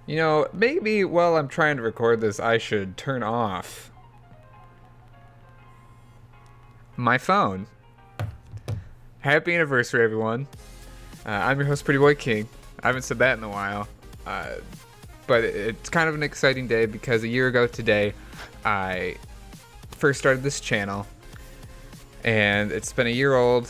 You know, maybe while I'm trying to record this, I should turn off my phone. Happy anniversary, everyone. I'm your host, Pretty Boy King. I haven't said that in a while. But it's kind of an exciting day because a year ago today, I first started this channel. And it's been a year old.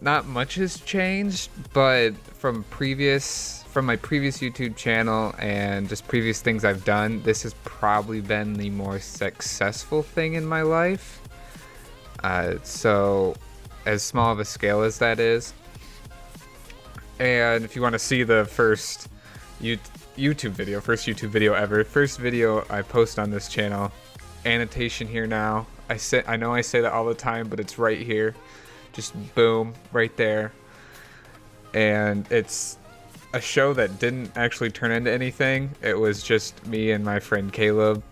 Not much has changed, but from my previous YouTube channel and just previous things I've done, this has probably been the more successful thing in my life. So as small of a scale as that is. And if you want to see the first YouTube video ever, first video I post on this channel, annotation here now. I know I say that all the time, but it's right here. Just boom, right there. And it's a show that didn't actually turn into anything. It was just me and my friend Caleb.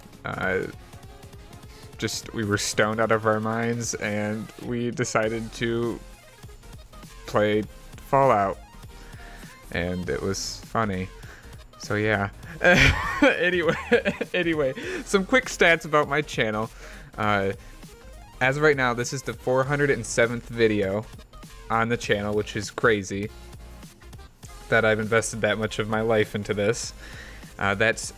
We were stoned out of our minds and we decided to play Fallout. And it was funny. So yeah. Anyway, some quick stats about my channel. As of right now, this is the 407th video on the channel, which is crazy that I've invested that much of my life into this. That's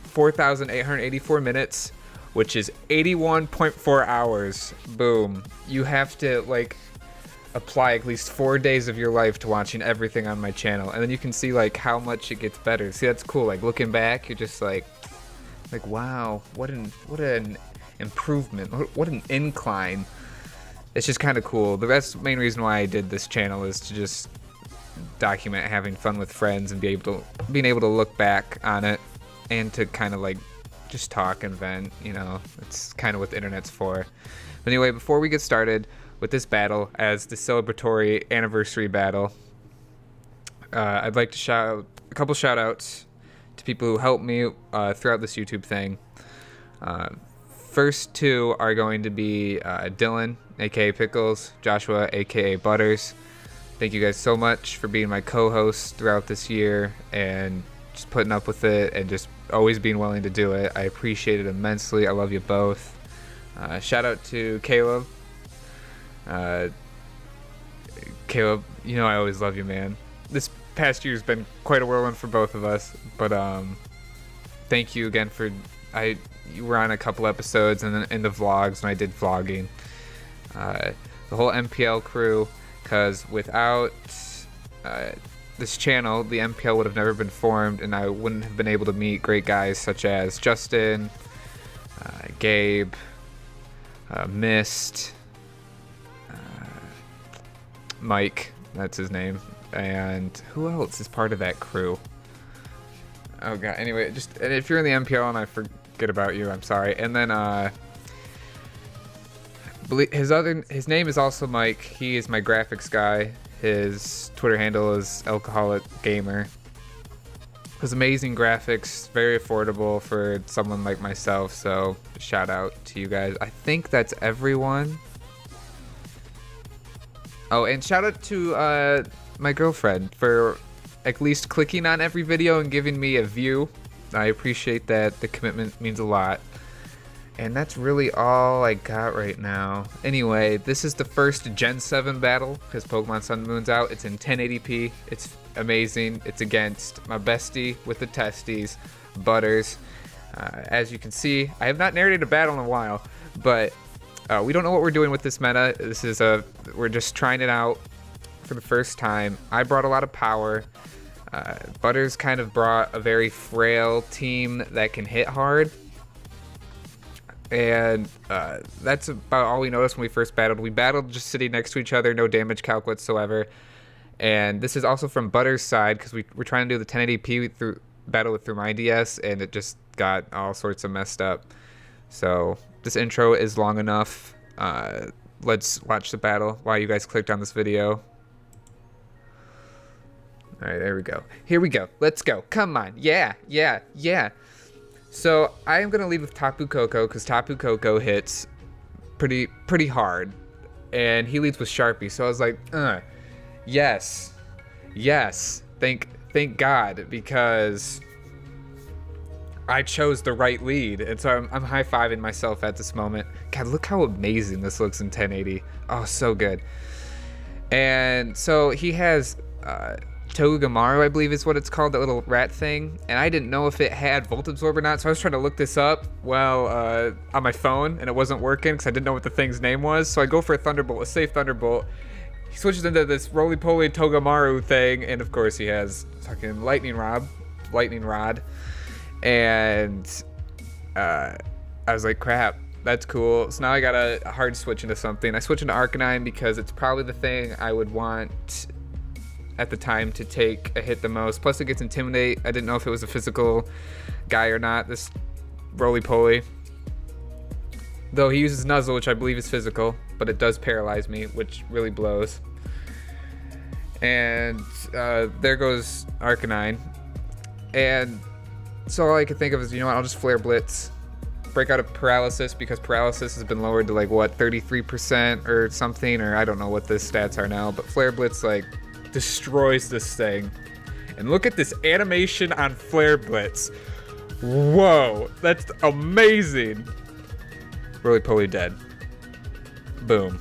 4,884 minutes, which is 81.4 hours. Boom. You have to, like, apply at least 4 days of your life to watching everything on my channel, and then you can see, like, how much it gets better. See, that's cool. Like, looking back, you're just like wow, what an improvement, what an incline. It's just kind of cool. The main reason why I did this channel is to just document having fun with friends and being able to look back on it and to kind of like just talk and vent, you know. It's kind of what the internet's for. But anyway, before we get started with this battle as the celebratory anniversary battle, I'd like to shout a couple shout outs to people who helped me throughout this YouTube thing. First two are going to be Dylan, aka Pickles, Joshua, aka Butters. Thank you guys so much for being my co-hosts throughout this year and just putting up with it and just always being willing to do it. I appreciate it immensely. I love you both. Shout out to Caleb. Caleb, you know I always love you, man. This past year's been quite a whirlwind for both of us, but thank you again for you were on a couple episodes and then in the vlogs when I did vlogging. The whole MPL crew, because without this channel, the MPL would have never been formed, and I wouldn't have been able to meet great guys such as Justin, Gabe, Myst, Mike, that's his name, and who else is part of that crew? Oh god, anyway, and if you're in the MPL and I forget about you, I'm sorry. And then his name is also Mike. He is my graphics guy. His Twitter handle is AlcoholicGamer. His amazing graphics, very affordable for someone like myself, so shout out to you guys. I think that's everyone. Oh, and shout out to my girlfriend for at least clicking on every video and giving me a view. I appreciate that. The commitment means a lot. And that's really all I got right now. Anyway, this is the first Gen 7 battle because Pokemon Sun and Moon's out. It's in 1080p. It's amazing. It's against my bestie with the testes, Butters. As you can see, I have not narrated a battle in a while, but we don't know what we're doing with this meta. We're just trying it out for the first time. I brought a lot of power. Butters kind of brought a very frail team that can hit hard. And that's about all we noticed when we first battled. We battled just sitting next to each other, no damage calc whatsoever. And this is also from Butters' side because we're trying to do the 1080p battle through my DS, and it just got all sorts of messed up. So this intro is long enough. Let's watch the battle while you guys clicked on this video. All right, there we go. Here we go. Let's go. Come on. Yeah. So I am going to lead with Tapu Koko because Tapu Koko hits pretty hard. And he leads with Sharpie. So I was like, yes. Thank God, because I chose the right lead, and so I'm high-fiving myself at this moment. God, look how amazing this looks in 1080. Oh, so good. And so he has Togamaru, I believe is what it's called, that little rat thing, and I didn't know if it had Volt Absorb or not, so I was trying to look this up on my phone, and it wasn't working because I didn't know what the thing's name was. So I go for a Thunderbolt, a safe Thunderbolt. He switches into this roly-poly Togamaru thing, and of course he has fucking Lightning Rod, and I was like, crap, that's cool. So now I got a hard switch into something. I switch into Arcanine because it's probably the thing I would want at the time to take a hit the most. Plus it gets Intimidate. I didn't know if it was a physical guy or not, this roly-poly. Though he uses Nuzzle, which I believe is physical, but it does paralyze me, which really blows. And there goes Arcanine. And so all I could think of is, you know what, I'll just Flare Blitz. Break out of Paralysis, because Paralysis has been lowered to like, what, 33% or something, or I don't know what the stats are now, but Flare Blitz, like, destroys this thing. And look at this animation on Flare Blitz. Whoa, that's amazing. Roly-poly dead. Boom.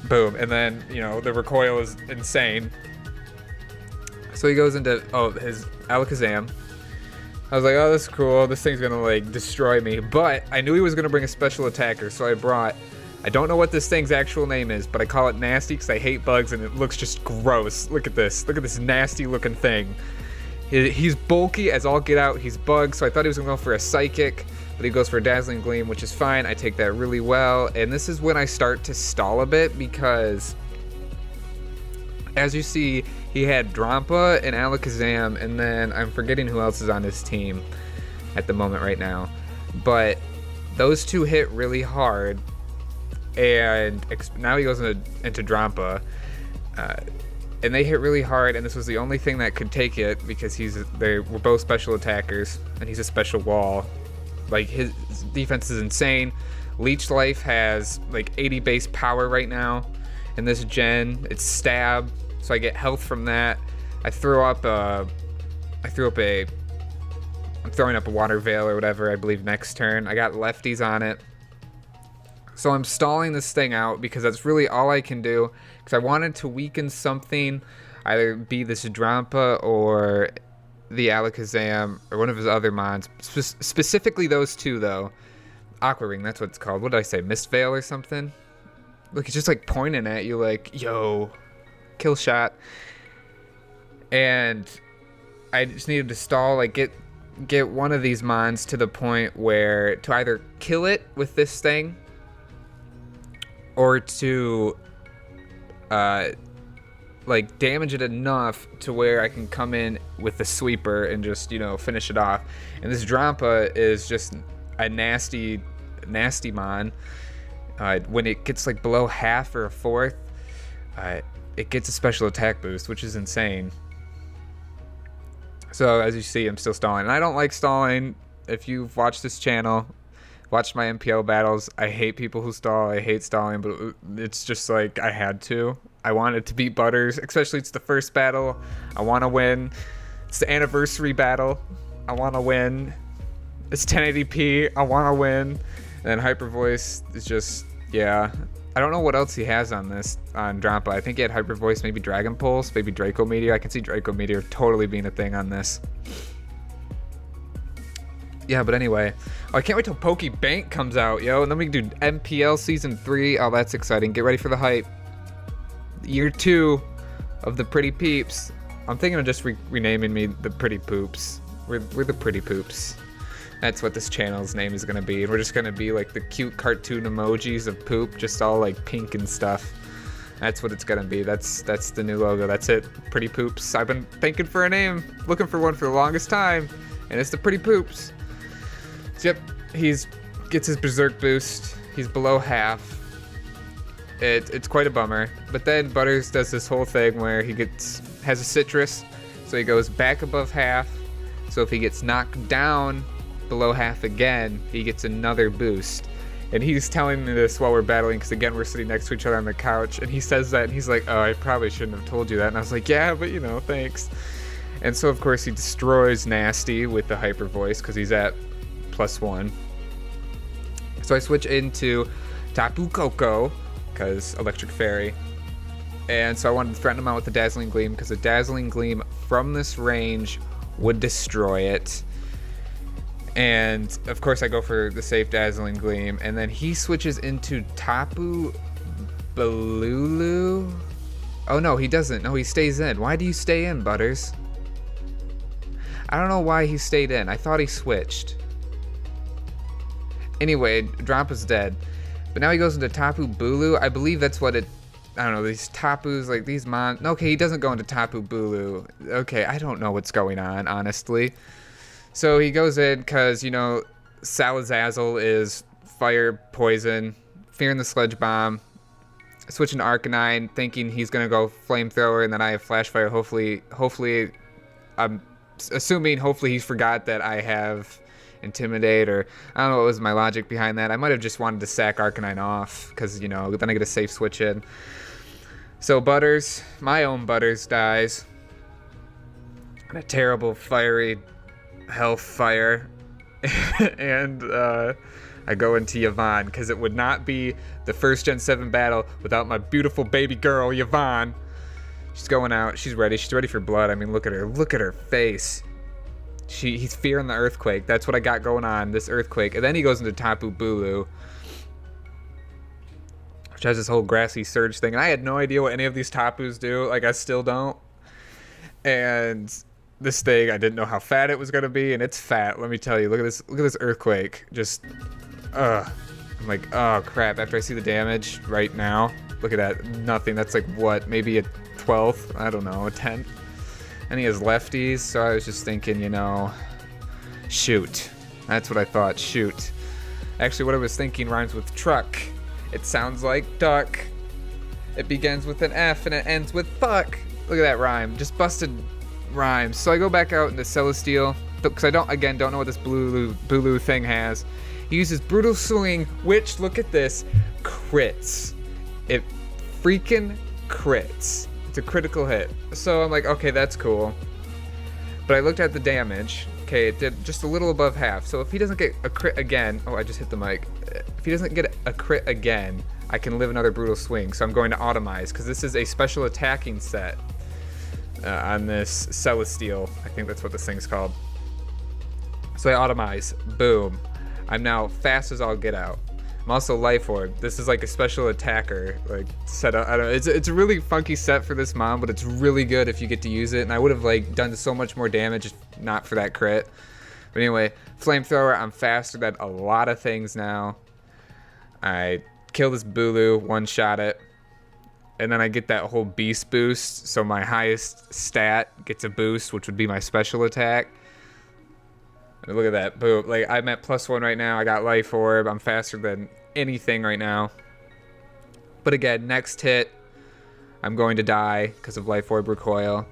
Boom. And then, you know, the recoil is insane. So he goes into, his Alakazam. I was like, oh, this is cool. This thing's gonna, like, destroy me. But I knew he was gonna bring a special attacker, so I don't know what this thing's actual name is, but I call it Nasty because I hate bugs and it looks just gross. Look at this. Look at this nasty looking thing. He's bulky as all get out. He's bugged, so I thought he was gonna go for a Psychic, but he goes for a Dazzling Gleam, which is fine. I take that really well. And this is when I start to stall a bit because, as you see, he had Drampa and Alakazam, and then I'm forgetting who else is on his team at the moment right now. But those two hit really hard, and now he goes into Drampa, and they hit really hard, and this was the only thing that could take it because they were both special attackers, and he's a special wall. Like, his defense is insane. Leech Life has like 80 base power right now in this gen. It's Stab, so I get health from that. I'm throwing up a Water Veil or whatever, I believe, next turn. I got lefties on it. So I'm stalling this thing out because that's really all I can do, because I wanted to weaken something, either be this Drampa or the Alakazam or one of his other mons. Specifically those two, though. Aqua Ring, that's what it's called. What did I say? Mist Veil or something? Look, it's just like pointing at you like, yo, kill shot. And I just needed to stall, like get one of these mons to the point where to either kill it with this thing or to like damage it enough to where I can come in with the sweeper and just, you know, finish it off. And this Drampa is just a nasty mon. When it gets like below half or a fourth, it gets a special attack boost, which is insane. So as you see, I'm still stalling, and I don't like stalling. If you've watched this channel, watched my MPL battles, I hate people who stall. I hate stalling, but it's just like I had to. I wanted to beat Butters, especially it's the first battle. I want to win. It's the anniversary battle. I want to win. It's 1080p. I want to win. And then Hyper Voice is just, yeah. I don't know what else he has on Drampa. I think he had Hyper Voice, maybe Dragon Pulse, maybe Draco Meteor. I can see Draco Meteor totally being a thing on this. Yeah, but anyway. Oh, I can't wait till Pokebank comes out, yo. And then we can do MPL Season 3. Oh, that's exciting. Get ready for the hype. Year 2 of the Pretty Peeps. I'm thinking of just renaming me the Pretty Poops. We're the Pretty Poops. That's what this channel's name is gonna be. We're just gonna be like the cute cartoon emojis of poop, just all like pink and stuff. That's what it's gonna be. That's the new logo. That's it. Pretty Poops. I've been thinking for a name, looking for one for the longest time, and it's the Pretty Poops. So, yep, gets his Berserk boost. He's below half. It's quite a bummer. But then Butters does this whole thing where he has a Citrus, so he goes back above half. So if he gets knocked down below half again, he gets another boost. And he's telling me this while we're battling, because again, we're sitting next to each other on the couch, and he says that, and he's like, oh, I probably shouldn't have told you that. And I was like, yeah, but you know, thanks. And so, of course, he destroys Nasty with the hyper voice because he's at +1. So I switch into Tapu Koko because Electric Fairy. And so I wanted to threaten him out with the Dazzling Gleam because the Dazzling Gleam from this range would destroy it. And, of course, I go for the safe Dazzling Gleam. And then he switches into Tapu Balulu. Oh, no, he doesn't. No, he stays in. Why do you stay in, Butters? I don't know why he stayed in. I thought he switched. Anyway, Drop is dead. But now he goes into Tapu Bulu. I believe that's what it... I don't know, these Tapus, like these Okay, he doesn't go into Tapu Bulu. Okay, I don't know what's going on, honestly. So he goes in because, you know, Salazazzle is fire, poison, fearing the Sledge Bomb. Switching to Arcanine, thinking he's going to go Flamethrower, and then I have Flash Fire. Hopefully, I'm assuming hopefully he forgot that I have Intimidate, or I don't know what was my logic behind that. I might have just wanted to sack Arcanine off because, you know, then I get a safe switch in. So Butters, my own Butters, dies. And a terrible fiery Hellfire. And I go into Yvonne because it would not be the first Gen 7 battle without my beautiful baby girl, Yvonne. She's going out. She's ready. She's ready for blood. I mean, look at her. Look at her face. He's fearing the Earthquake. That's what I got going on, this Earthquake. And then he goes into Tapu Bulu, which has this whole Grassy Surge thing. And I had no idea what any of these Tapus do. Like, I still don't. And this thing, I didn't know how fat it was going to be. And it's fat, let me tell you. Look at this Earthquake. Just, I'm like, oh, crap. After I see the damage right now, look at that. Nothing. That's like, what, maybe a 12th? I don't know, a 10th? And he has lefties, so I was just thinking, you know, shoot. That's what I thought, shoot. Actually, what I was thinking rhymes with truck. It sounds like duck. It begins with an F and it ends with fuck. Look at that rhyme, just busted rhymes. So I go back out into Celesteal, because I don't know what this Bulu thing has. He uses Brutal Swing, which, look at this, crits. It freaking crits. It's a critical hit. So I'm like, okay, that's cool. But I looked at the damage. Okay, it did just a little above half. So if he doesn't get a crit again, oh, I just hit the mic. If he doesn't get a crit again, I can live another Brutal Swing. So I'm going to Automize, because this is a special attacking set on this Celesteal. I think that's what this thing's called. So I Automize. Boom. I'm now fast as all get out. I'm also Life Orb. This is like a special attacker, like set up. I don't know. It's a really funky set for this mom, but it's really good if you get to use it. And I would have like done so much more damage if not for that crit. But anyway, Flamethrower. I'm faster than a lot of things now. I kill this Bulu, one-shot it, and then I get that whole beast boost. So my highest stat gets a boost, which would be my special attack. Look at that, boom. Like, I'm at +1 right now. I got Life Orb. I'm faster than anything right now. But again, next hit, I'm going to die because of Life Orb recoil.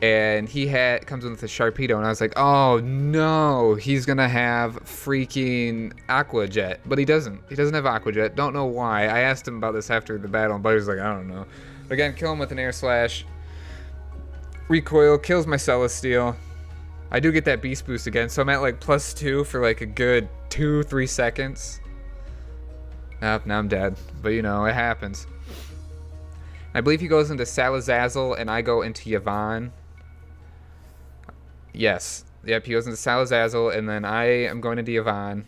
And he comes in with a Sharpedo, and I was like, oh no, he's gonna have freaking Aqua Jet. But he doesn't. He doesn't have Aqua Jet. Don't know why. I asked him about this after the battle, and Butter's like, I don't know. But again, kill him with an Air Slash. Recoil, kills my Celesteal. I do get that beast boost again, so I'm at like +2 for like a good 2-3 seconds. Nope, now I'm dead. But you know, it happens. I believe he goes into Salazazzle and I go into Yvonne. Yes. Yep, he goes into Salazazzle and then I am going into Yvonne.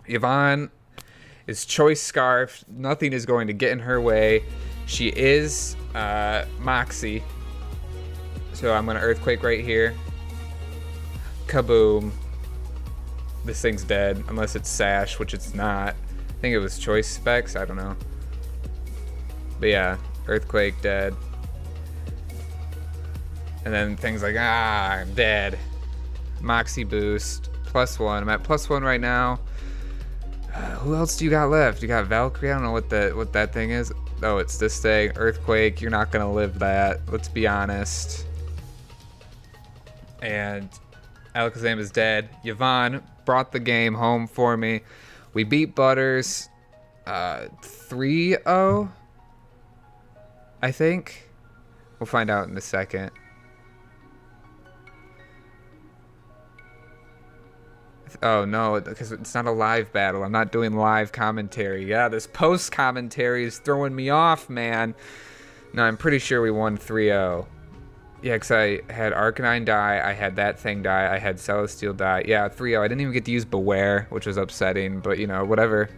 Yvonne is Choice Scarf. Nothing is going to get in her way. She is Moxie. So I'm going to Earthquake right here. Kaboom. This thing's dead, unless it's Sash, which it's not. I think it was Choice Specs, I don't know. But yeah, Earthquake dead. And then things like, I'm dead. Moxie boost, +1. I'm at +1 right now. Who else do you got left? You got Valkyrie, I don't know what that thing is. Oh, it's this thing, Earthquake. You're not going to live that, let's be honest. And Alakazam is dead. Yvonne brought the game home for me. We beat Butters 3-0, I think. We'll find out in a second. Oh no, because it's not a live battle. I'm not doing live commentary. Yeah, this post commentary is throwing me off, man. No, I'm pretty sure we won 3-0. Yeah, because I had Arcanine die, I had that thing die, I had Celesteal die. Yeah, 3-0. I didn't even get to use Beware, which was upsetting, but you know, whatever.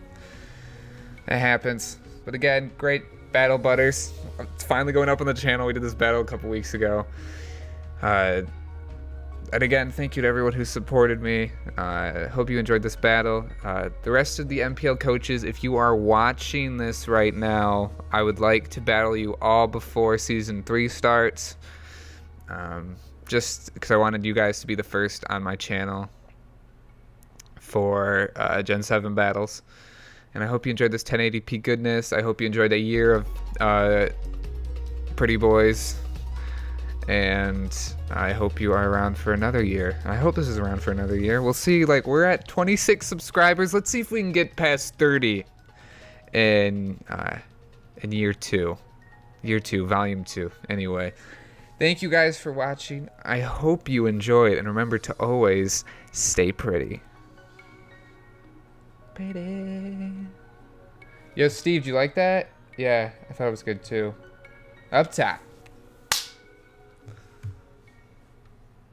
It happens. But again, great battle, Butters. It's finally going up on the channel. We did this battle a couple weeks ago. And again, thank you to everyone who supported me. Hope you enjoyed this battle. The rest of the MPL coaches, if you are watching this right now, I would like to battle you all before Season 3 starts. Just because I wanted you guys to be the first on my channel for Gen 7 battles. And I hope you enjoyed this 1080p goodness. I hope you enjoyed a year of Pretty Boys. And I hope you are around for another year. I hope this is around for another year. We'll see. Like, we're at 26 subscribers. Let's see if we can get past 30 in year 2. Year 2, volume 2. Anyway, thank you guys for watching. I hope you enjoyed. And remember to always stay pretty. Pretty. Yo, Steve, do you like that? Yeah, I thought it was good too. Up top.